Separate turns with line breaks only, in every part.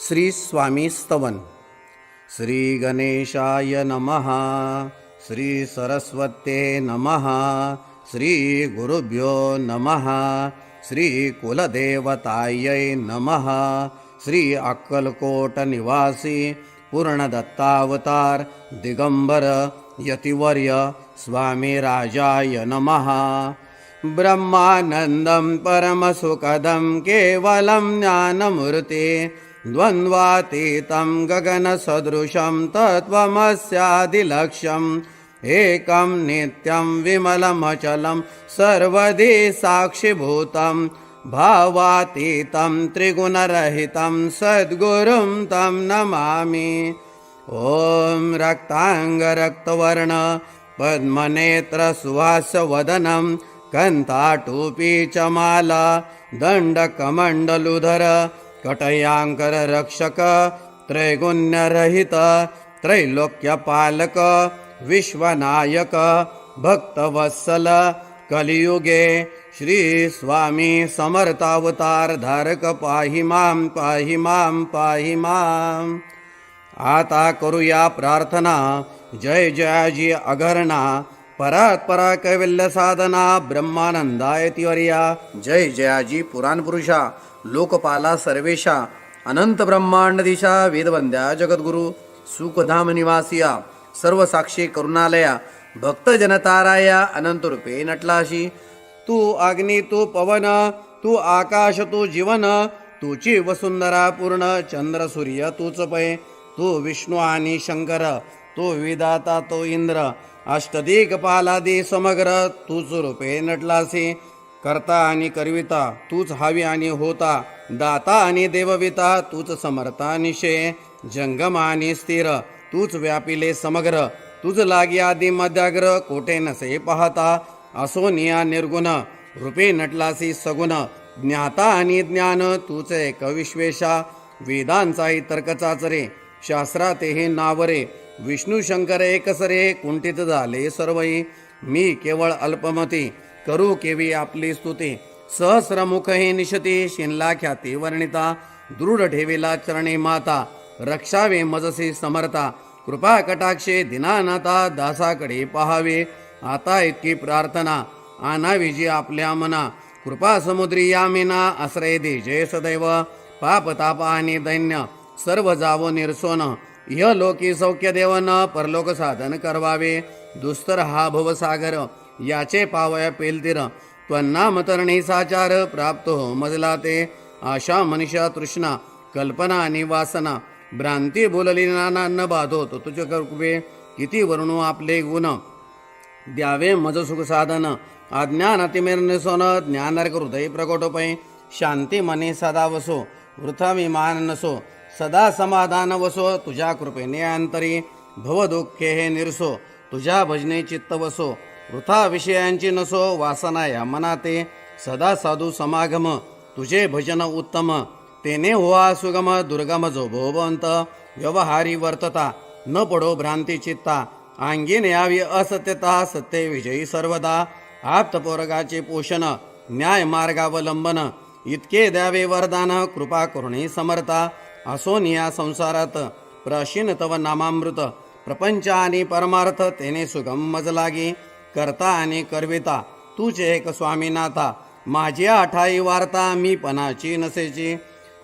श्री स्वामी स्तवन. श्री गणेशाय नमः. श्री सरस्वत्ये नमः. श्री गुरुभ्यो नमः. श्री कुलदेवतायै नमः. श्री अक्कलकोट निवासी पूर्णदत्तावतार दिगंबर यतिवर्य स्वामी राजाय नमः. ब्रह्मानंदं परमसुखदं केवलं ज्ञानमूर्ति द्वन्द्वातीतं गगनसदृशं तत्त्वमस्यादिलक्ष्यम् एकं नित्यं विमलमचलं सर्वदि साक्षिभूतं भावातीतं त्रिगुणरहितं सद्गुरुं तं नमामि. ॐ रक्ताङ्गरक्तवर्ण पद्मनेत्र सुहासवदनं कन्ताटूपी च माला दण्डकमण्डलुधर कटयांकर रक्षक त्रैगुण्यरहित त्रैलोक्यपालक विश्वनायक भक्तवत्सल कलियुगे श्री स्वामी समर्थावतार धारक पाहि मां पाहि मां पाहि मां. आता करूया प्रार्थना. जय जयाजी अघरणा परात्परा कैवल्य साधना ब्रह्मानंदायतिवर्या. जय जयाजी पुराण पुरुषा लोकपाला सर्वेशा अनंत ब्रह्मांड दिशा वेदवंद्या जगद्गुरु सुखधाम निवासिया सर्व साक्षी करुणालया भक्त जनताराया अनंत रूपे नटलाशी. तू अग्नी तू पवन तू आकाश तू जीवन तुची वसुंधरा पूर्ण चंद्र सूर्य तूच पै. तू विष्णू आणि शंकर तू विधाता तो इंद्र अष्टदिक्पालादी समग्र तूच रूपे नटलासी. करता आणि करविता तूच हावी आणि होता दाता आणि देवविता तूच समर्था निशे जंगम आणि स्थिर तूच व्यापिले समग्र तुझ लागी आदी मध्याग्र कोठे नसे पाहता असोनिया निर्गुण रूपे नटलासी सगुण ज्ञाता आणि ज्ञान तूच एक विश्वेशा वेदांचाही तर्क चाचरे शास्त्रातेही नावरे विष्णू शंकर एकसरे कुंठित झाले सर्वही. मी केवळ अल्पमती करू केवी आपली स्तुती सहस्रमुख हे निशती शिनला ख्याती वर्णिता दृढ ठेवेला चरणे माता रक्षावे मजसी समर्था कृपा कटाक्षे दिनानाथा दासाकडे पहावे. आता इतकी प्रार्थना आणावी जी आपल्या मना कृपा समुद्री यामिना आश्रय दे जय सदैव. पाप ताप आणि दैन्य सर्व जावो निरसोन इह लोकी सौख्य देवन परलोक साधन करवावे. दुस्तर हा भवसागर याचे पावया पेलतीर त्वन्नाम तरणी साचार प्राप्त हो मजला ते. आशा मनीषा तृष्णा कल्पना आणि वासना भ्रांती बोलली नाना न बाधो तो तुझे कृपे किती वर्णू आपले गुण द्यावे मज सुख साधन अज्ञान अतिमेरनिसोन ज्ञानर्क हृदय प्रकोटोपै. शांती मने सदा वसो वृथा विमान नसो सदा समाधान वसो तुझ्या कृपेने अंतरी भवदुःखे हे निरसो तुझ्या भजने चित्त वसो वृथा विषयांची नसो वासना या मनाते सदा साधू समागम तुझे भजन उत्तम तेने होआ सुगम दुर्गम जो भोवंत व्यवहारी वर्तता न पडो भ्रांती चित्ता अंगीन यावी असत्यता सत्य विजयी सर्वदा. आप्तपोरगाचे पोषण न्याय मार्गावलंबन इतके द्यावे वरदान कृपा करुणे समर्था. असोनिया संसारात प्राशीन तव नामामृत प्रपंच आणि परमार्थ तेने सुगम मज लागी. करता आणि करविता तूच एक स्वामीनाथा माझी आठाई वार्ता मी पणाची नसेची.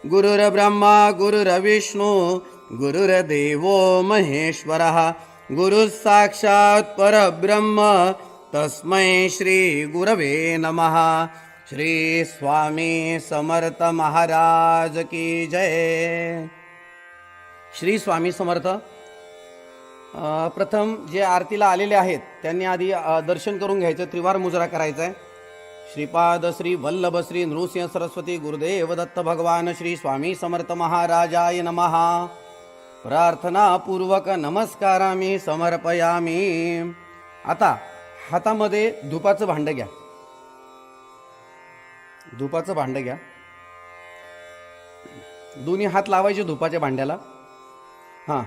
गुरुर ब्रह्मा गुरुर विष्णू गुरुर्देवो महेश्वरः गुरु साक्षात परब्रह्म तस्मै श्री गुरवे नमः. श्री स्वामी समर्थ महाराज की जय. श्री स्वामी समर्थ. प्रथम जे आरतीला आलेले आहेत त्यांनी आधी दर्शन करून घ्यायचं. त्रिवार मुजरा करायचा आहे. श्रीपाद श्री वल्लभ श्री नृसिंह सरस्वती गुरुदेव दत्त भगवान श्री स्वामी समर्थ महाराजाय नमः. प्रार्थना पूर्वक नमस्कारामी समर्पयामी. आता हातामध्ये धुपाचं भांड घ्या. धुपाचं भांड घ्या. दोन्ही हात लावायचे धुपाच्या भांड्याला. हां,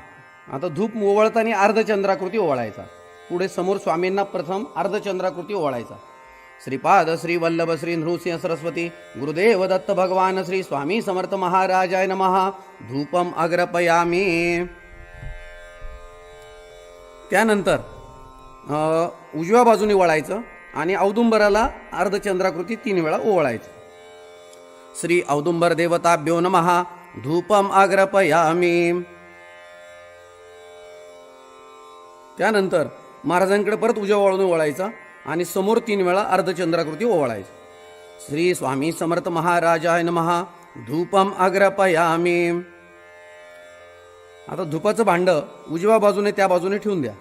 आता धूप ओवाळताना अर्धचंद्राकृती ओवाळायचा. पुढे समोर स्वामींना प्रथम अर्धचंद्राकृती ओवाळायचा. श्रीपाद श्री वल्लभ श्री नृसिंह सरस्वती गुरुदेव दत्त भगवान श्री स्वामी समर्थ महाराजाय नमः. धूपम अग्रपयामी. त्यानंतर उजव्या बाजूने वळायचं आणि औदुंबराला अर्धचंद्राकृती 3 वेळा ओवाळायचं. श्री औदुंबर देवताभ्यो नमः. धूपम अग्रपयामी. त्यानंतर महाराजांकडे परत उजव्या बाजूने वळायचा आणि समोर 3 वेळा अर्धचंद्राकृती ओवाळायचं. श्री स्वामी समर्थ महाराजाय नमः. धूपम अग्रपयामी. आता धुपाचं भांड उजव्या बाजूने त्या बाजूने ठेवून द्या.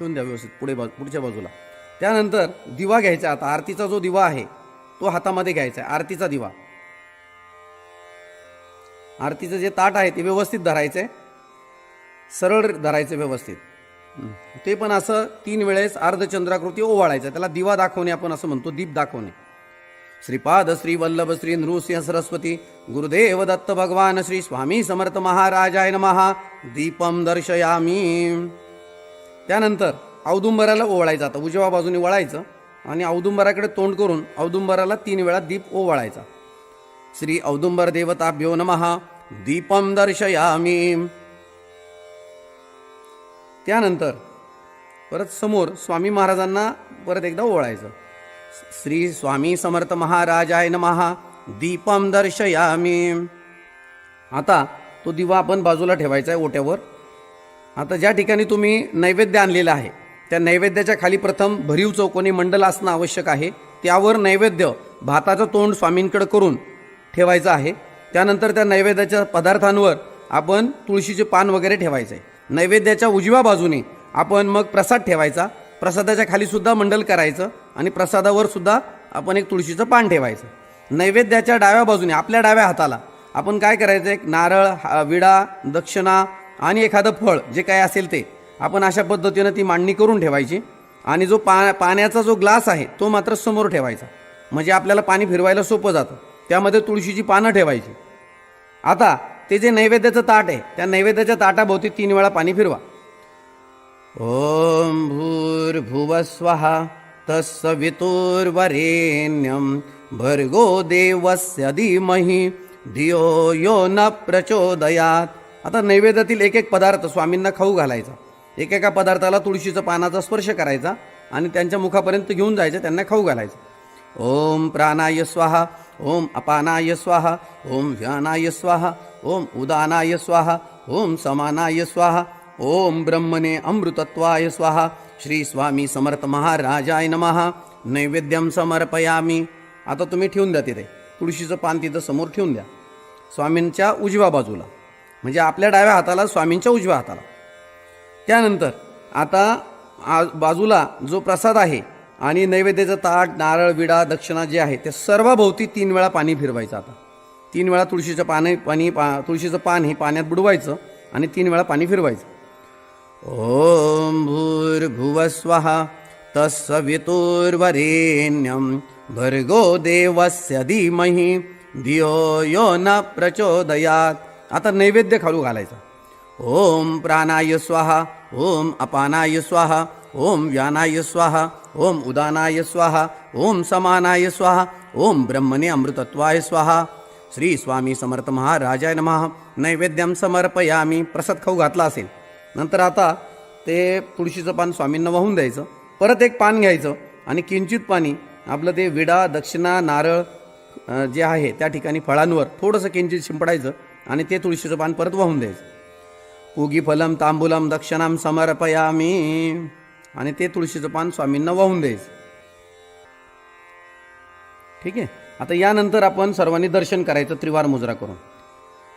व्यवस्थित पुढच्या बाजूला. त्यानंतर दिवा घ्यायचा. आता आरतीचा जो दिवा आहे तो हातामध्ये घ्यायचा आहे. आरतीचा दिवा. आरतीचं जे ताट आहे ते व्यवस्थित धरायचंय. सरळ धरायचं व्यवस्थित. ते पण असं 3 वेळेस अर्धचंद्राकृती ओवाळायचं. त्याला दिवा दाखवणे आपण असं म्हणतो, दीप दाखवणे. श्रीपाद श्री वल्लभ श्री नृसिंह सरस्वती गुरुदेव दत्त भगवान श्री स्वामी समर्थ महाराजाय नमः. दीपम दर्शयामी. त्यानंतर औदुंबराला ओवाळायचं. आता उजव्या बाजूने वळायचं आणि औदुंबराकडे तोंड करून औदुंबराला 3 वेळा दीप ओवाळायचा. श्री औदुंबर देवताभ्यो नमः. दीपम दर्शयामी. त्यानंतर परत समोर स्वामी महाराजांना परत एकदा ओवाळायचं. श्री स्वामी समर्थ महाराजाय नमः. दीपम दर्शयामी. आता तो दिवा आपण बाजूला ठेवायचा आहे ओट्यावर. आता ज्या ठिकाणी तुम्ही नैवेद्य आणलेला आहे त्या नैवेद्याच्या खाली प्रथम भरीव चौकोनी मंडल असणं आवश्यक आहे. त्यावर नैवेद्य भाताचं तोंड स्वामींकडे करून ठेवायचं आहे. त्यानंतर त्या नैवेद्याच्या पदार्थांवर आपण तुळशीचे पान वगैरे ठेवायचं आहे. नैवेद्याच्या उजव्या बाजूने आपण मग प्रसाद ठेवायचा. प्रसादाच्या खाली सुद्धा मंडल करायचं आणि प्रसादावर सुद्धा आपण एक तुळशीचं पान ठेवायचं. नैवेद्याच्या डाव्या बाजूने आपल्या डाव्या हाताला आपण काय करायचं, एक नारळ, विडा, दक्षिणा आणि एखादं फळ जे काय असेल ते आपण अशा पद्धतीनं ती मांडणी करून ठेवायची. आणि जो पाण्याचा जो ग्लास आहे तो मात्र समोर ठेवायचा, म्हणजे आपल्याला पाणी फिरवायला सोपं जातं. त्यामध्ये तुळशीची पानं ठेवायची. आता ते जे नैवेद्याचं ताट आहे त्या नैवेद्याच्या ताटाभोवती 3 वेळा पाणी फिरवा. ओम भूर्भुवः स्वः तत्सवितुर्वरेण्यं भर्गो देवस्य धीमहि धियो यो न प्रचोदयात. आता नैवेद्यातील एक एक पदार्थ स्वामींना खाऊ घालायचा. एकेका पदार्थाला तुळशीचं पानाचा स्पर्श करायचा आणि त्यांच्या मुखापर्यंत घेऊन जायचं, त्यांना खाऊ घालायचं. ओम प्राणाय स्वाहा. ओम अपानाय स्वाहा. ओम व्यानाय स्वाहा. ओम उदानाय स्वाहा. ओम समानाय स्वाहा. ओम ब्रह्मणे अमृतत्वाय स्वाहा. श्री स्वामी समर्थ महाराजाय नमः. नैवेद्यम समर्पयामी. आता तुम्ही ठेवून द्या तिथे तुळशीचं पान, तिथं समोर ठेवून द्या स्वामींच्या उजव्या बाजूला, म्हणजे आपल्या डाव्या हाताला स्वामींच्या उजव्या हाताला. त्यानंतर आता बाजूला जो प्रसाद आहे आणि नैवेद्याचं ताट, नारळ, विडा, दक्षिणा जे आहे ते सर्वाभोवती 3 वेळा पाणी फिरवायचं. आता 3 वेळा तुळशीचं तुळशीचं पान हे पाण्यात बुडवायचं आणि 3 वेळा पाणी फिरवायचं. ओम भूर्भुवः स्वः तत्सवितुर्वरेण्यं भर्गो देवस्य धीमहि धियो यो न प्रचोदयात. आता नैवेद्य खालू घालायचा. ओम प्राणाय स्वाहा. ओम अपानाय स्वाहा. ओम व्यानाय स्वाहा. ओम उदानाय स्वाहा. ओम समानाय स्वाहा. ओम ब्रह्मणे अमृतत्वाय स्वाहा. श्री स्वामी समर्थ महाराजाय नमः. नैवेद्यम समर्पयामी. प्रसाद खाऊ घातला असेल नंतर आता ते तुळशीचं पान स्वामींना वाहून द्यायचं. परत एक पान घ्यायचं आणि किंचित पाणी आपलं ते विडा, दक्षिणा, नारळ जे आहे त्या ठिकाणी फळांवर थोडंसं किंचित शिंपडायचं आणि ते तुळशीचं पान परत वाहून द्यायचं. पूगी फलम तांबूलम दक्षिणाम समर्पयामी. आणि ते तुळशीचं पान स्वामींना वाहून द्यायचं. ठीक आहे. आता यानंतर आपण सर्वांनी दर्शन करायचं त्रिवार मुजरा करून.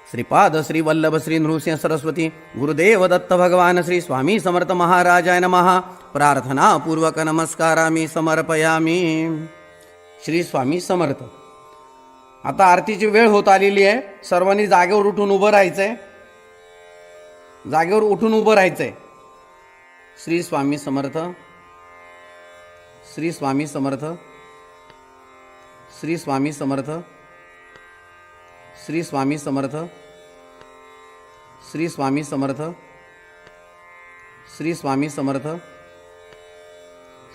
श्रीपाद श्री वल्लभ श्री नृसिंह सरस्वती गुरुदेव दत्त भगवान श्री स्वामी समर्थ महाराजाय नमः. प्रार्थना पूर्वक नमस्कारामी समर्पयामी. श्री स्वामी समर्थ. आता आरतीची वेळ होत आलेली आहे. सर्वांनी जागेवर उठून उभं राहायचंय. जागेवर उठून उभं राहायचंय. श्री स्वामी समर्थ. श्री स्वामी समर्थ. श्री स्वामी समर्थ. श्री स्वामी समर्थ. श्री स्वामी समर्थ. श्री स्वामी समर्थ.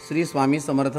श्री स्वामी समर्थ.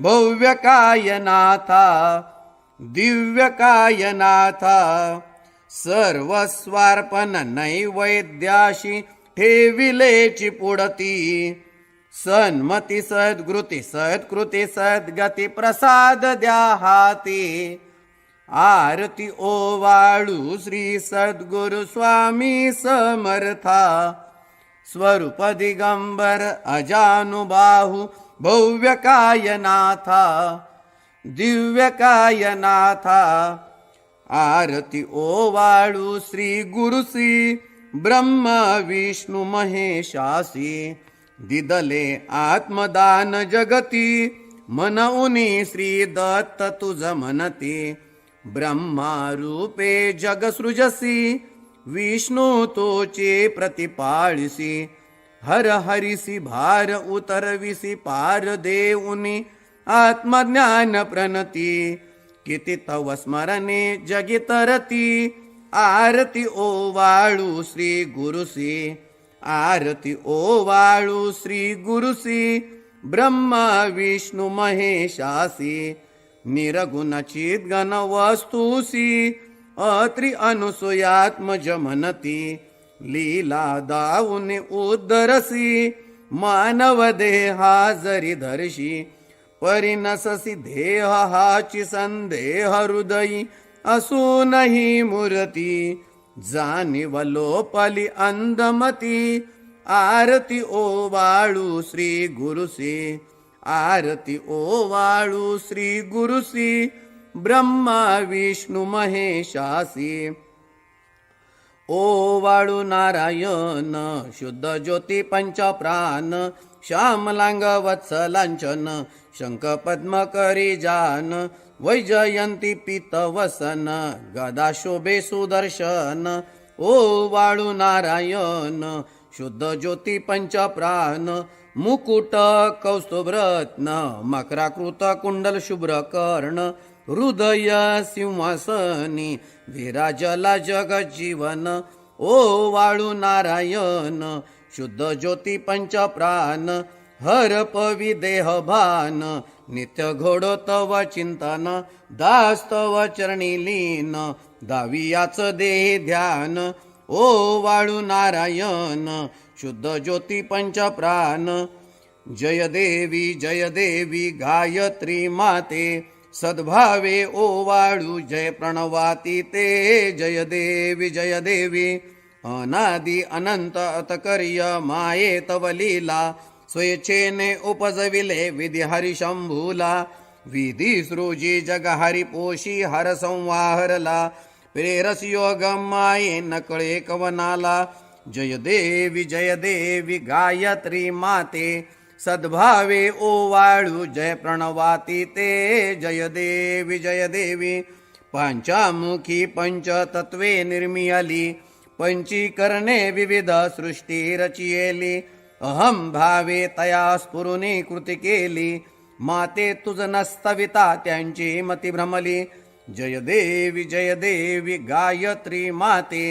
भव्यकायनाथा दिव्यकायनाथा सर्वस्वार्पण नैवेद्याशी ठेविलेची पुढती सन्मती सद्गृती सत्कृती सद्गती प्रसाद द्या हाती आरती ओवाळू श्री सद्गुरु स्वामी समर्था स्वरूप दिगंबर अजानुबाहू भव्यकायनाथा दिव्यकायनाथा आरती ओवाळू श्री गुरुसी ब्रह्म विष्णु महेशासी दिदले आत्मदान जगती मनउनी श्री दत्त तुझ म्हणती ब्रह्मा रूपे जग सृजसी विष्णू तोचे प्रतिपाळिसी हर हरिसी भार उतरविसी पार देऊनी आत्मज्ञान प्रणती किती तव स्मरणे जगी तरती आरती ओवाळू श्री गुरुसी आरती ओवाळू श्री गुरुसी ब्रह्मा विष्णु महेशासी निरगुण चिद्गण वस्तुसी अत्रि अनुसूयात्मज म्हणती लीला दाऊने उद्धरसी मानव देहा जरी धरशी परिनससी देह हाची संदेह हृदयी असूनही मूर्ती जाणीव लोपली अंधमती आरती ओवाळू श्री गुरुसी आरती ओवाळू श्री गुरुसी ब्रह्मा विष्णु महेशासी ओवाळू नारायण शुद्ध ज्योती पंच प्राण श्यामलांग वत्सलांचन शंख पद्म करी जान वैजयंती पीतवसन गदा शोभे सुदर्शन ओवाळू नारायण शुद्ध ज्योती पंच प्राण मुकुट कौस्तुभरत्न मकराकृत कुंडल शुभ्र कर्ण हृदय सिंहासनी विराजला जगजीवन ओवाळू नारायण शुद्ध ज्योती पंच प्राण हर पवी देह भान नित्य घोडो तव चिंतन दास्तव चरणी लीन दावियाच देह ध्यान ओवाळू नारायण शुद्ध ज्योती पंच प्राण जय देवी गायत्री माते सद्भावे ओवाळू जय प्रणवाती ते जय देवी अनादि अनंत अतकर्य माये तव लीला स्वेच्छेने उपजविले विधी हरी शंभूला विधी सृजी जग हरी पोशी हर संवाहरला प्रेरस योग माये नकळे कवनाला जय देवी गायत्री माते सद्भावे ओवाळू जय प्रणवाती ते जय देवी पंचामुखी पंचतत्वे निर्मियली पंचीकरणे विविध सृष्टी रचियेली अहम भावे तया स्फुरुनी कृती केली माते तुझ नस्तविता त्यांची मती भ्रमली जय देवी गायत्री माते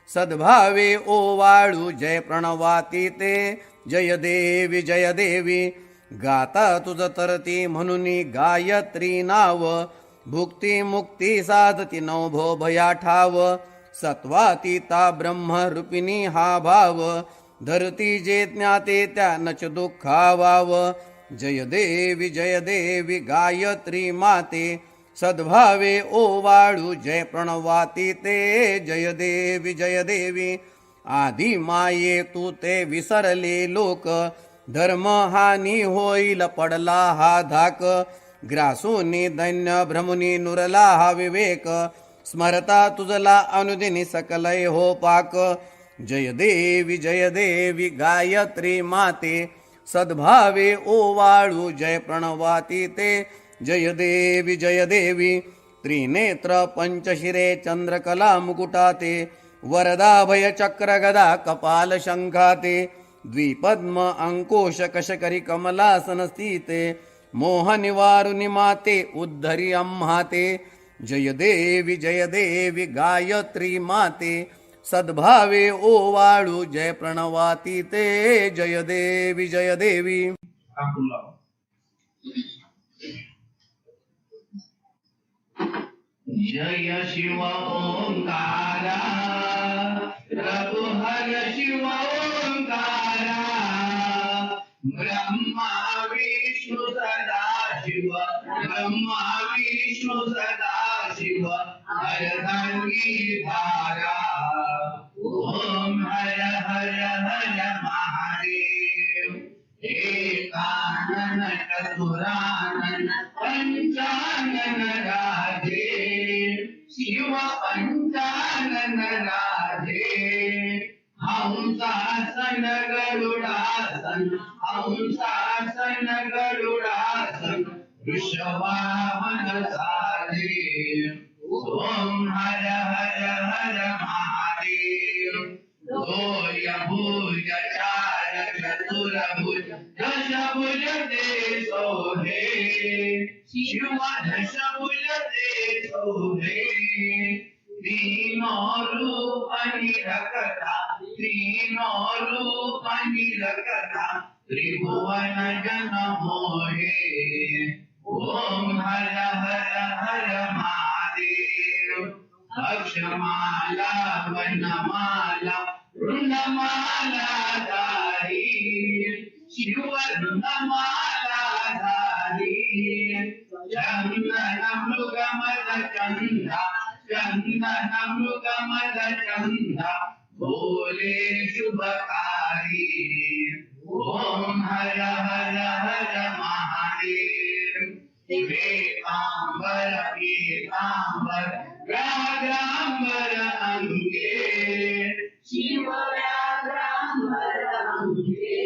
सद्भावे ओवाळू जय प्रणवाती ते जय देवी गाता तुझ तरती म्हणून गायत्री नाव भुक्ती मुक्ती साधती नवभो भया ठाव सत्वातीता ब्रह्मरूपिणी हा भाव धरती जे ज्ञाते त्यानच दुःखावाव जय देवी गायत्री माते सद्भावे ओवाळू जय प्रणवाती ते जय देवी आधी माये तू ते विसरले लोक धर्म हानी होईल पडला हा धाक ग्रासूनी दैन्य भ्रमुनी नुरला हा विवेक स्मरता तुझला अनुदिनी सकलय हो पाक जय देवी गायत्री माते सद्भावे ओवाळू जय प्रणवाती ते जय देवी त्रिनेत्र पंचशिरे चंद्रकला मुकुटाते वरदाभय चक्र गदा कपाल शंखाते द्विपद्म अंकोश कशकरी कमलासन स्थिते मोह निवारुनि माते उद्धरी अम्हाते जय देवी गायत्री माते सद्भावे ओवाळू जय प्रणवाती ते जय देवी
जय शिव ओंकारा प्रभु हर शिव ओंकारा ब्रह्मा विष्णु सदा शिव ब्रह्मा विष्णु सदा शिव हरधर्मी धारा ओम हर हर हर महादेव एकानन चतुरानन पंचानन राधे शिव पंचानन राधे हंसासन गरुडासन हंसासन गरुडासन वृषवाहन साधे ओम हर हर हर महादेव भूय भूय चार चतुर्भुज दशभुज ते सोहे शिव दशभुज ते सोहे तीनों रूप निरखता तीनों रूप निरखता त्रिभुवन जन मोहे ओम हर हर हर महादेव अक्षमाला वनमाला वृंदमाला धारी शिव वृंदमाला धारी चंदन मृगमद चंदा चंदन मृगमद चंदा भोले शुभकारी ओम हर हर हर महादेव पीतांबर पीतांबर व्याघ्रांबर अंगे शिव व्याघ्रांबर अंगे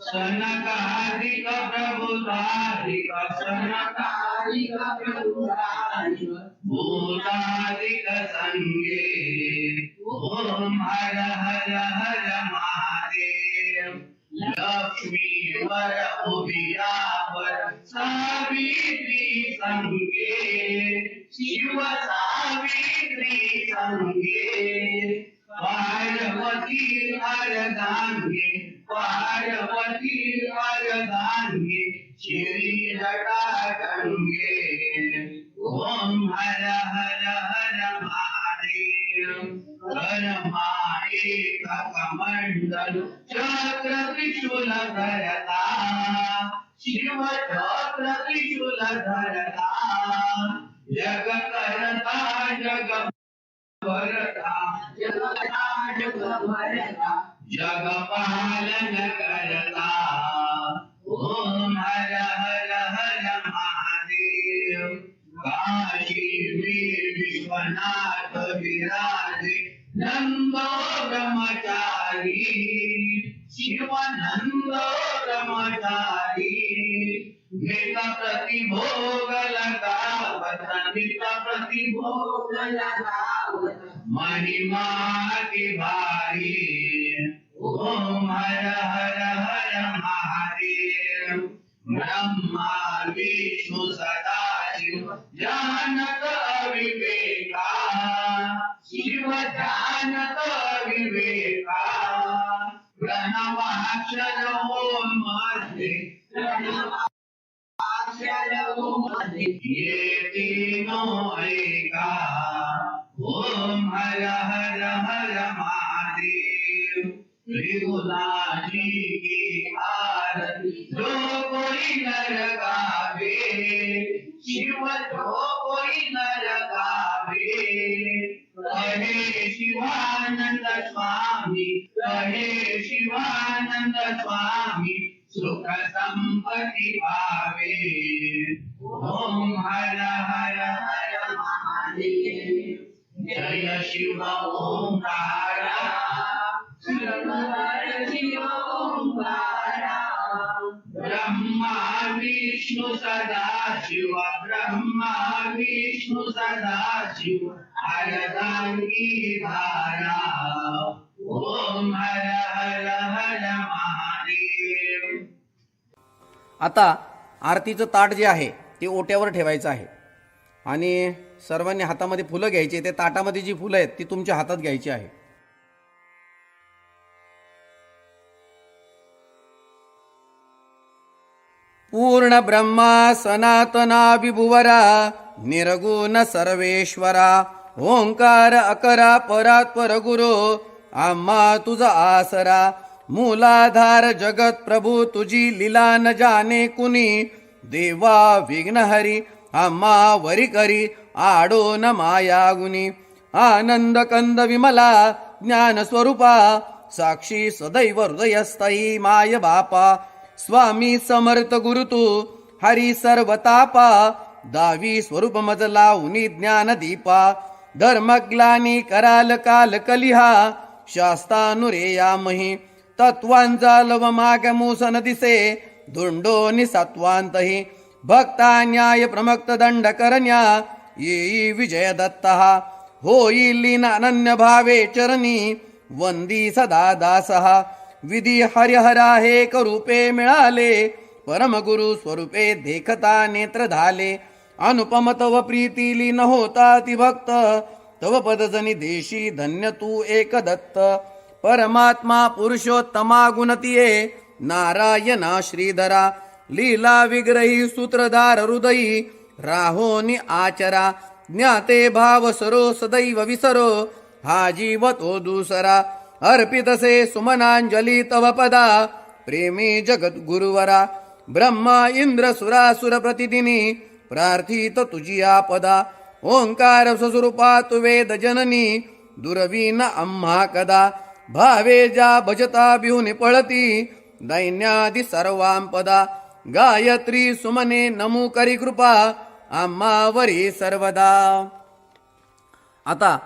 सनकादिक प्रभुतादिक सनकादिक प्रभुतादिक भूतादिक संगे ओम हर हर हर महादेव लक्ष्मी वर उभियावर सावित्री संगे शिव सावित्री संगे पार्वती अर्धांगे पार्वती अर्धांगे श्री जटा गंगे ओम हर हर हर महादेव ब्रह्मा एक कमंडल चक्र त्रिशूल धरता शिव चक्र त्रिशूल धरता जग करता जग भरता जग भरता जग पालन करता ओम हर हर हर महादेव काशी में विश्वनाथ विराजे नंदो ब्रह्मचारी शिव नंदो ब्रह्मचारी नित प्रतिभोग लगावत नित प्रतिभोग लगावत महिमा की भारी ओम हर हर हर महादेव ब्रह्मा विष्णु सदा शिव जानत अविवेका शिव जानत अविवेका प्रणवाक्षर ओम मध्ये प्रणवाक्षर ओम मध्ये ये तीनों एका ओम हर हर हर महादेव त्रिभुवनाजी की आरती जो कोई नर गावे शिव जो कोई नर गावे कहे शिवानंद स्वामी कहे शिवानंद स्वामी सुख संपत्ति पावे ओम हर हर हर महादेव जय शिव ओंकारा शिव ओंकारा ब्रह्मा विष्णु सदा शिव ब्रह्मा विष्णु सदा शिव अर्धांगी धारा ओम हर हर हर महादेव
आता आरतीचं ताट जे आहे ते ओट्यावर ठेवायचं आहे आणि सर्वांनी हातामध्ये फुलं घ्यायची. ते ताटामध्ये जी फुलं आहेत ती तुमच्या हातात घ्यायची आहे. पूर्ण ब्रह्मा सनातना विभुवरा निर्गुण सर्वेश्वरा ओंकार अकरा परात्पर गुरु आम्हा तुझा आसरा मूलाधार जगत प्रभू तुझी लीला न जाणे कुणी देवा विघ्नहरी आम्हा वरी करी आडो न माया गुणी आनंद कंद विमला ज्ञान स्वरूपा साक्षी सदैव हृदयस्थई माय बापा स्वामी समर्थ गुरु तू हरी सर्वतापा दावी स्वरूप मजला उनी ज्ञान दीपा धर्मग्लानी कराल काल कलिहा शास्तानुरेयामही तत्वांचा लव माग मूसन दिसे धुंडोनी सत्वांतही भक्ता न्याय प्रमक्त दंड करण्या येई विजय दत्तः होईल अनन्य भावे चरणी वंदी सदा दासः विधी हरिहरा हे रूपे मिळाले परमगुरु स्वरूपे देखता नेत्र झाले अनुपम तव प्रीती लीन होता ती भक्त तव पदजनी देशी धन्य तू एक दत्त परमात्मा पुरुषोत्तमा गुणतिये नारायणा श्रीधरा लीला विग्रही सूत्रधार हृदयी राहोनी आचरा ज्ञाते भाव सरो सदैव विसरो हा जीव तो दुसरा अर्पितसे सुमनांजली तव पदा प्रेमी जगत गुरुवरा ब्रह्मा इंद्र सुरासुर प्रतिदिनी प्रार्थित तुझी आपदा ओंकार स्वस्वरूपा तु वेद जननी दुर्वीन आम्हा कदा भावे जा भजता बिहुनी पळती दैन्यादि सर्वांपदा गायत्री सुमने नमू करी कृपा आम्हावरी सर्वदा. आता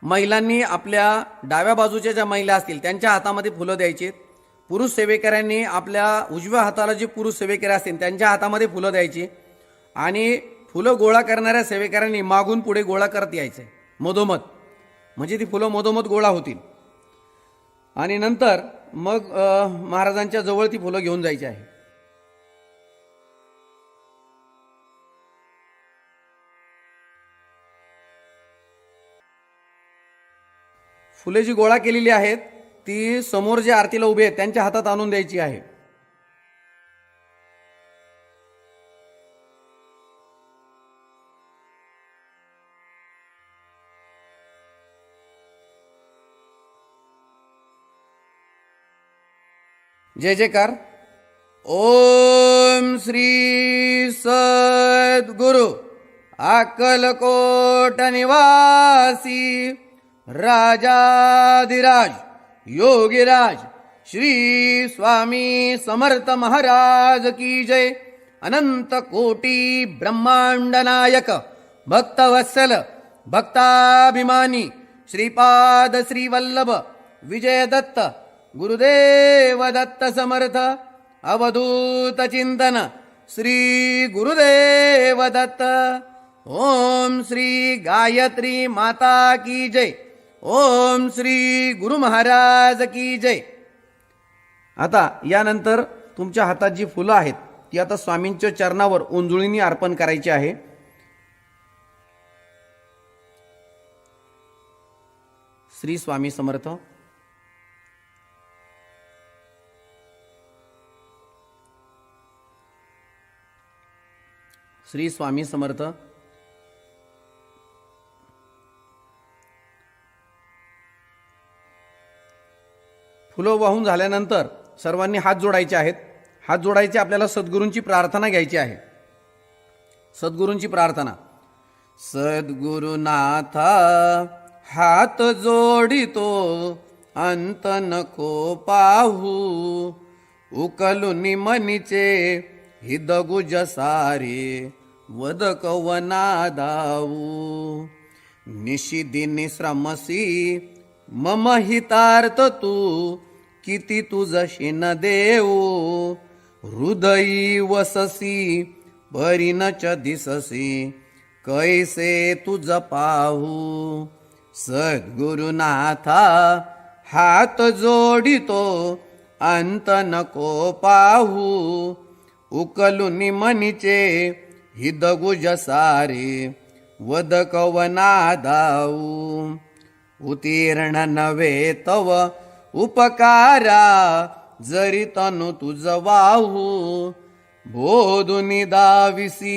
महिलांनी आपल्या डाव्या बाजूच्या ज्या महिला असतील त्यांच्या हातामध्ये फुलं द्यायची. पुरुष सेवेकऱ्यांनी आपल्या उजव्या हाताला जे पुरुष सेवेकरी असतील त्यांच्या हातामध्ये फुलं द्यायची आणि फुलं गोळा करणाऱ्या सेवेकऱ्यांनी मागून पुढे गोळा करत यायचे मधोमध, म्हणजे ती फुलं मधोमध गोळा होतील आणि नंतर मग महाराजांच्या जवळ ती फुलं घेऊन जायची आहे. फुले जी गोळा केलेली आहेत ती समोर जे आरतीला उभे आहेत त्यांच्या हातात आणून द्यायची आहे. जय जयकार. ओम श्री सद्गुरु अक्कलकोट निवासी राजाधिराज योगीराज श्री स्वामी समर्थ महाराज की जय. अनंत कोटी ब्रह्मांड नायक भक्तवत्सल भक्ताभिमानी श्रीपाद श्रीवल्लभ विजय दत्त गुरुदेव दत्त समर्थ अवधूत चिंतन श्री गुरुदेव दत्त. ओम श्री गायत्री माता की जय. ओम श्री गुरु महाराज की जय. आता यानंतर तुमच्या हातात जी फुलं आहेत ती आता स्वामींच्या चरणावर ओंजळीने अर्पण करायची आहे. श्री स्वामी समर्थ. श्री स्वामी समर्थ. फुलं वाहून झाल्यानंतर सर्वांनी हात जोडायचे आहेत. हात जोडायचे, आपल्याला सद्गुरूंची प्रार्थना घ्यायची आहे. सद्गुरूंची प्रार्थना. सद्गुरुनाथा हात जोडितो अंत नको पाहू उकलुनी मनीचे हिदगुज सारे वद कवना दाऊ निशिदिनी श्रमसी मम हितार्थ तू किती तुझशी न देऊ हृदयी वससी परिणच दिससी कैसे तुझ पाहू सद्गुरुनाथा हात जोडितो अंत नको पाहू उकलुनी मनीचे हिदगुज सारे वद कवना दाऊ उत्तीर्ण नव्हे तव उपकारा जरी तनु तुझ वाहू बोधुनी दाविसी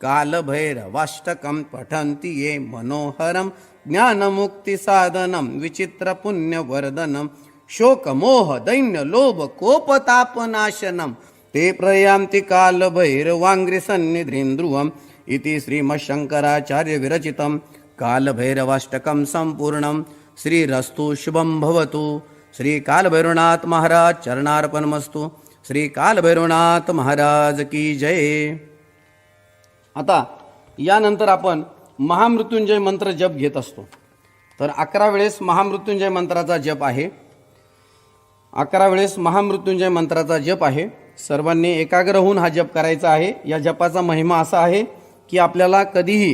कालभैरवाष्टकं पठन्ति ये मनोहरं ज्ञानमुक्तिसाधनं विचित्रपुण्यवर्धनं शोकमोह दैन्य लोभ कोपतापनाशनं ते प्रयान्ति कालभैरवाङ्घ्रिसन्निधिं ध्रुवम् इति श्रीमच्छङ्कराचार्य विरचितं कालभैरवाष्टकं संपूर्णं। श्रीरस्तु शुभं भवतु। श्री कालभैरवनाथ महाराज चरणार्पणमस्तु। श्री कालभैरवनाथ महाराज की जय। आता यानंतर आपण महामृत्युंजय मंत्र जप घेत असतो। तर 11 वेळेस महामृत्युंजय मंत्राचा जप आहे। 11 वेळेस महामृत्युंजय मंत्राचा जप आहे। सर्वांनी एकाग्र होऊन हा जप करायचा आहे। या जपाचा महिमा असा आहे की आपल्याला कधीही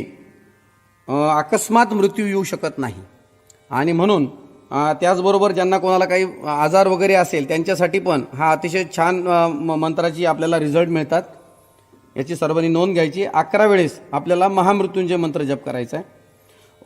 अकस्मात मृत्यू येऊ शकत नाही आणि म्हणून त्याचबरोबर ज्यांना कोणाला काही आजार वगैरे असेल त्यांच्यासाठी पण हा अतिशय छान मंत्राची आपल्याला रिझल्ट मिळतात। याची सर्वांनी नोंद घ्यायची। 11 वेळेस आपल्याला महामृत्युंजय मंत्र जप करायचा आहे।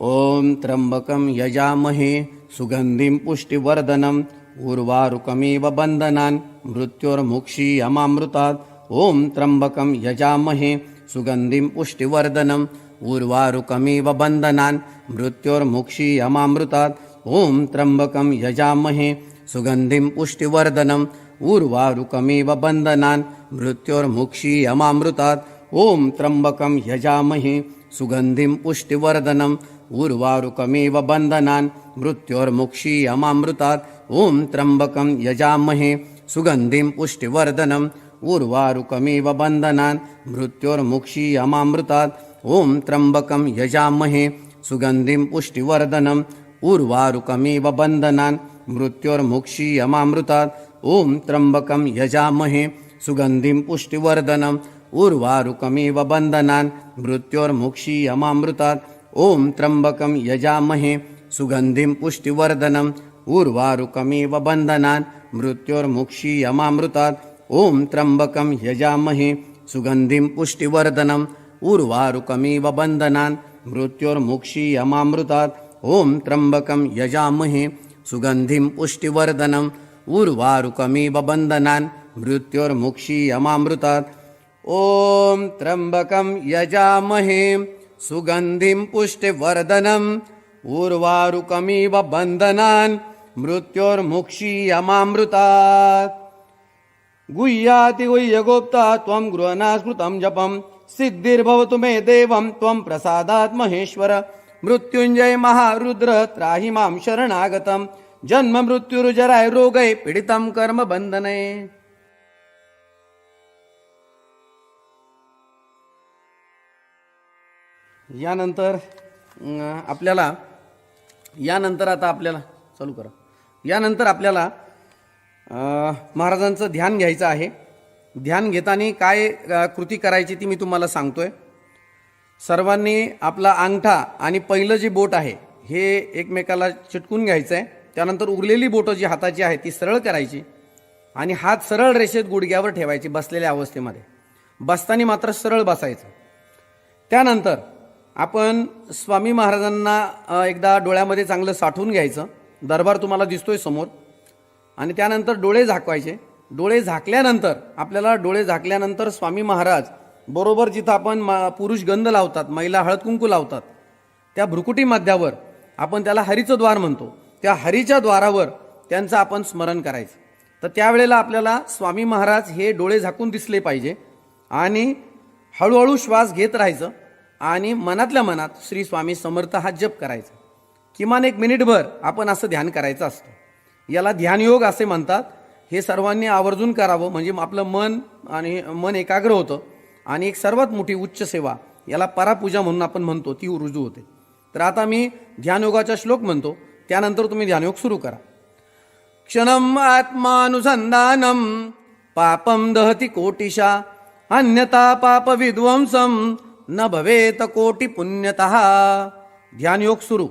ओम त्र्यंबकं यजामहे सुगंधिं पुष्टिवर्धनम् उर्वारुकमिव बन्धनान् मृत्योर्मुक्षीयमामृतात्। ओम त्र्यंबकं यजामहे सुगंधिं पुष्टिवर्धनम् उर्वारुकमिव बन्धनान् मृत्योर्मुक्षीयमामृतात्। ओम त्र्यंबकं यजामहे सुगंधिं पुष्टिवर्धनम् उर्वारुकमिव बन्धनान् मृत्योर्मुक्षीयमामृतात्। ओम त्र्यंबकं यजामहे सुगंधिं पुष्टिवर्धनम् उर्वारुकमिव बन्धनान् मृत्योर्मुक्षीयमामृतात्। ओम त्र्यंबकं यजामहे सुगंधिं पुष्टिवर्धनम् उर्वारुकमिव बन्धनान् मृत्योर्मुक्षीयमामृतात्। ओम त्र्यंबकं यजामहे सुगंधिं पुष्टिवर्धनम् उर्वारुकमिव बन्धनान् मृत्योर्मुक्षीयमामृतात्। ओम त्र्यंबकं यजामहे सुगंधिं पुष्टिवर्धनम् उर्वारुकमिव बन्धनान् मृत्योर्मुक्षीयमामृतात्। ओम त्र्यंबकं यजामहे सुगंधिं पुष्टिवर्धनम् उर्वारुकमिव बन्धनान् मृत्योर्मुक्षीयमामृतात्। ओम त्र्यंबकं यजामहे सुगंधिं पुष्टिवर्धनम् उर्वारुकमिव बन्धनान् मृत्योर्मुक्षीयमामृतात्। ओम त्र्यंबकं यजामहे सुगंधिं पुष्टिवर्धनम् उर्वारुकमिव बन्धनान् मृत्योर्मुक्षीयमामृतात्। ओम त्र्यंबकं यजामहे सुगंधिं पुष्टिवर्धनम् उर्वारुकमिव बन्धनान् मृत्योर्मुक्षीयमामृतात्। गुह्याति गुह्यगुप्ता त्वं गृहनास्मृतं जपं सिद्धिर्भवतु मे देवं त्वं प्रसादात् महेश्वर। मृत्युंजय महारुद्र त्राहि मां शरणागतं जन्म मृत्युर्जराय रोगै पीडितं कर्म बंधने। यानंतर आपल्याला महाराजांचं ध्यान घ्यायचं आहे। ध्यान घेताना काय कृती करायची ती मी तुम्हाला सांगतोय। सर्वांनी आपला अंगठा आणि पहिलं जे बोट आहे हे एकमेकाला चिटकून घ्यायचं आहे। त्यानंतर उरलेली बोटं जी हाताची आहे ती सरळ करायची आणि हात सरळ रेषेत गुडघ्यावर ठेवायची बसलेल्या अवस्थेमध्ये। बसताना मात्र सरळ बसायचं। त्यानंतर आपण स्वामी महाराजांना एकदा डोळ्यामध्ये चांगलं साठवून घ्यायचं। दरबार तुम्हाला दिसतोय समोर। आणि त्यानंतर डोळे झाकवायचे। डोळे झाकल्यानंतर आपल्याला स्वामी महाराज बरोबर जिथं आपण पुरुष गंध लावतात, महिला हळद कुंकू लावतात, त्या भ्रुकुटी मध्यावर आपण त्याला हरीचं द्वार म्हणतो, त्या हरीच्या द्वारावर त्यांचं आपण स्मरण करायचं। तर त्यावेळेला आपल्याला स्वामी महाराज हे डोळे झाकून दिसले पाहिजे आणि हळूहळू श्वास घेत राहायचं आणि मनातल्या मनात श्री स्वामी समर्थ हा जप करायचा। किमान 1 मिनिटभर आपण असं ध्यान करायचं असतं। याला ध्यानयोग असे म्हणतात। हे सर्वांनी आवर्जून करावं म्हणजे आपलं मन एकाग्र होतं आणि एक सर्वात मोठी उच्च सेवा याला परापूजा म्हणून आपण म्हणतो ती रुजू होते। तर आता मी ध्यानयोगाचा श्लोक म्हणतो, त्यानंतर तुम्ही ध्यानयोग सुरू करा। क्षणम आत्मानुसंधानम पापम दहति कोटिशा अन्यथा पाप विध्वंसम न भवेत कोटि पुण्यतः। ध्यानयोग सुरू।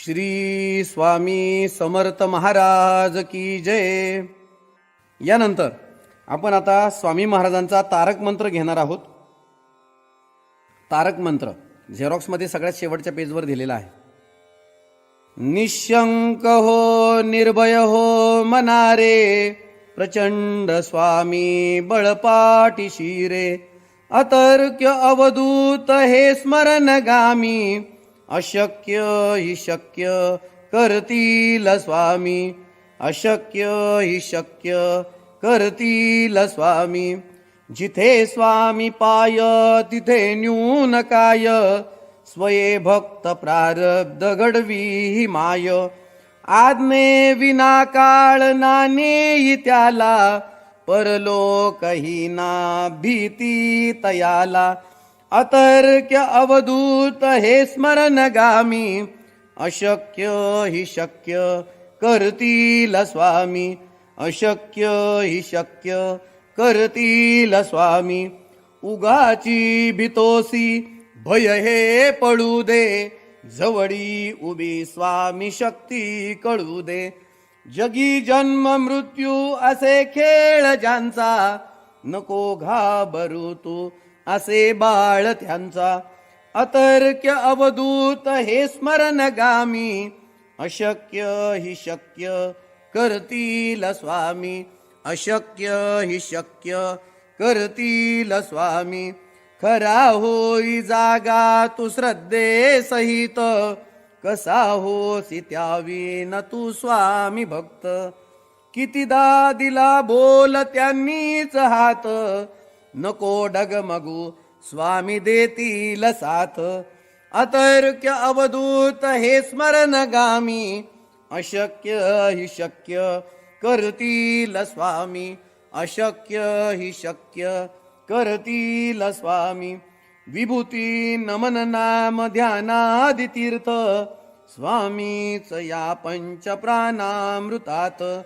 श्री स्वामी समर्थ महाराज की जय. यानंतर आपण आता स्वामी महाराजांचा तारक मंत्र घेणार आहोत. तारक मंत्र झेरॉक्समध्ये सगळ्यात शेवटच्या पेजवर दिलेला आहे. निशंक हो निर्भय हो मनारे, प्रचंड स्वामी बळपाटी शिरे, अतर्क्य अवधूत हे स्मरणगामी, अशक्य हि शक्य करतील स्वामी, अशक्य हि शक्य करतील स्वामी. जिथे स्वामी पाय तिथे न्यून काय, स्वये भक्त प्रारब्ध घडवी ही माय. आज्ञे विना काळ नाने त्याला, परलोकही ना भीती तयाला. अतर्क्य अवधूत हे स्मरणगामी, अशक्य हि शक्य करतील स्वामी, अशक्य हि शक्य करतील स्वामी. उगाची भीतोसी भय हे पळू दे, जवळी उभी स्वामी शक्ती कळू दे. जगी जन्म मृत्यू असे खेळ ज्यांचा, नको घाबरू तू असे बाळ त्यांचा. अतर्क्य अवधूत हे स्मरणगामी, अशक्य हि शक्य करतील स्वामी, अशक्य हि शक्य करतील स्वामी. खरा होई जागा तू श्रद्धे सहित, कसा होसी त्यावीन तू स्वामी भक्त. कितीदा दिला बोल त्यांनीच हात, नको डगमगू स्वामी देतील साथ. अतर्क्य अवधूत हे स्मरणगामी, अशक्य हि शक्य करतील स्वामी, अशक्य हि शक्य करतील स्वामी. विभूती नमन नाम ध्यानादि तीर्थ, स्वामीच या पंच प्राणामृतात.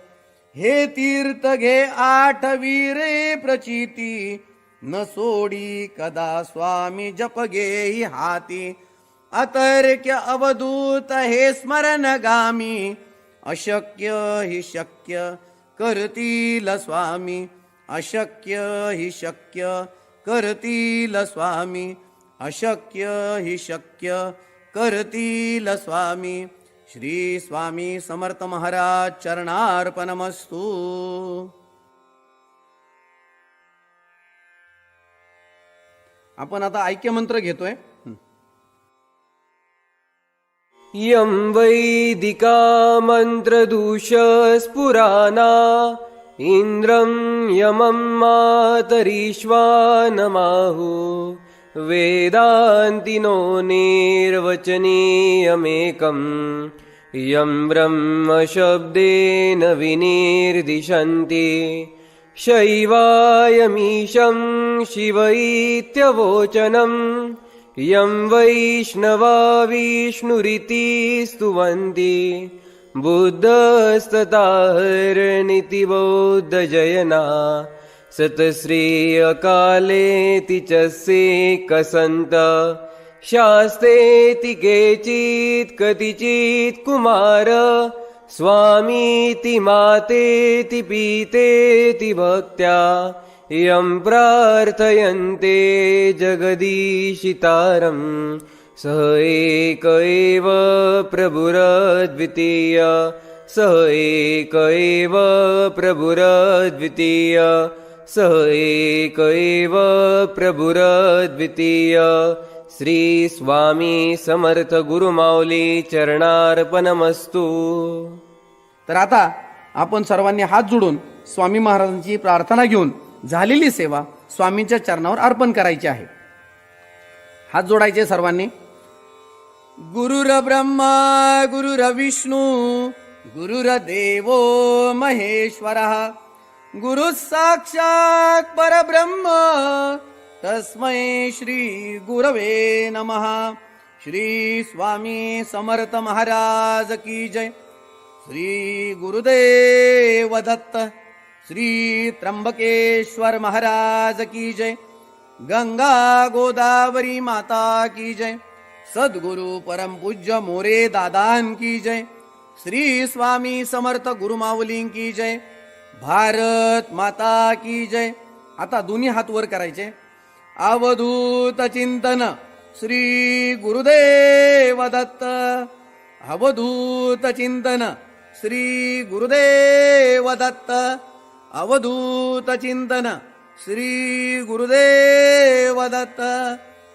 हे तीर्थ घे आठवीरे प्रचिती, न सोडी कदा स्वामी जप घेई हाती. अतर्क्य अवधूत हे स्मरणगामी, अशक्य हि शक्य करतील स्वामी, अशक्य हि शक्य करतील स्वामी, अशक्य हि शक्य करतील स्वामी. श्री स्वामी समर्थ महाराज चरणार्पणमस्तु. आपण आता ऐक्य मंत्र घेतोय.
यं वैदिका मन्त्रदूषस्फुराना, इन्द्रं यमं मातरीश्वानमाहु. वेदान्तिनो निर्वचनीयमेकम्, यं ब्रह्मशब्देन विनिर्दिशन्ति. शैवायमीशं शिव इत्यवोचनम्, यं वैष्णवा विष्णुरिति स्तुवन्ति. बुद्धस्तताहरनिति बौद्धजयना, सतश्री अकालेति च सेकसन्त. शास्तेति केचित् कतिचित् कुमार, स्वामीति मातेति पीतेति भक्त्या. यं प्रार्थयन्ते जगदीशितारम्, सः एक एव प्रभुरद्वितीय, सः एक एव प्रभुरद्वितीय, सः एक एव प्रभुरद्वितीय. श्री स्वामी समर्थ गुरुमाऊली चरणार्पणमस्तु.
तर आता आपण सर्वांनी हात जोडून स्वामी महाराजांची प्रार्थना घेऊन झालेली सेवा स्वामींच्या चरणावर अर्पण करायची आहे. हात जोडायचे सर्वांनी. गुरुर ब्रह्मा गुरुर विष्णू गुरुर्देवो महेश्वरः, गुरु साक्षात् परब्रह्म तस्मै श्री गुरवे नमः. श्री स्वामी समर्थ महाराज की जय. श्री गुरुदेव दत्त. श्री त्र्यंबकेश्वर महाराज की जय. गंगा गोदावरी माता की जय. सद्गुरु परम पूज्य मोरे दादान की जय. श्री स्वामी समर्थ गुरुमाऊली की जय. भारत माता की जय. आता दोन्ही हात वर करायचे. अवधूत चिंतन श्री गुरुदेव दत्त. अवधूत चिंतन श्री गुरुदेव दत्त. अवधूत चिंतन श्री गुरुदेव दत्त.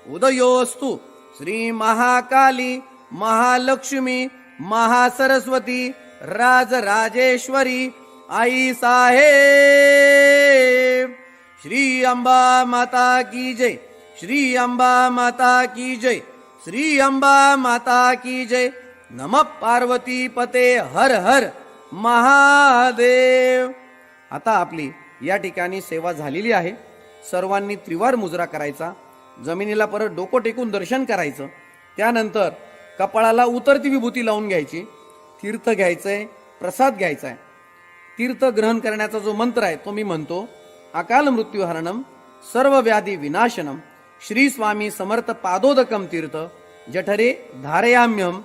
उदयोस्तु श्री महाकाली महालक्ष्मी महासरस्वती राजराजेश्वरी आई साहेब. श्री अंबा माता की जय. श्री अंबा माता की जय. श्री अंबा माता की जय. नमः पार्वती पते हर हर महादेव. आता आपली या ठिकाणी सेवा झालेली आहे. सर्वांनी त्रिवार मुजरा करायचा. जमिनीला परत डोकं टेकून दर्शन करायचं. त्यानंतर कपाळाला उतरती विभूती लावून घ्यायची. तीर्थ घ्यायचंय, प्रसाद घ्यायचा आहे. तीर्थ ग्रहण करण्याचा जो मंत्र आहे तो मी म्हणतो. अकाल मृत्यूहरणम सर्व व्याधी विनाशनम श्री स्वामी समर्थ पादोदकम तीर्थ जठरे धारयाम्यम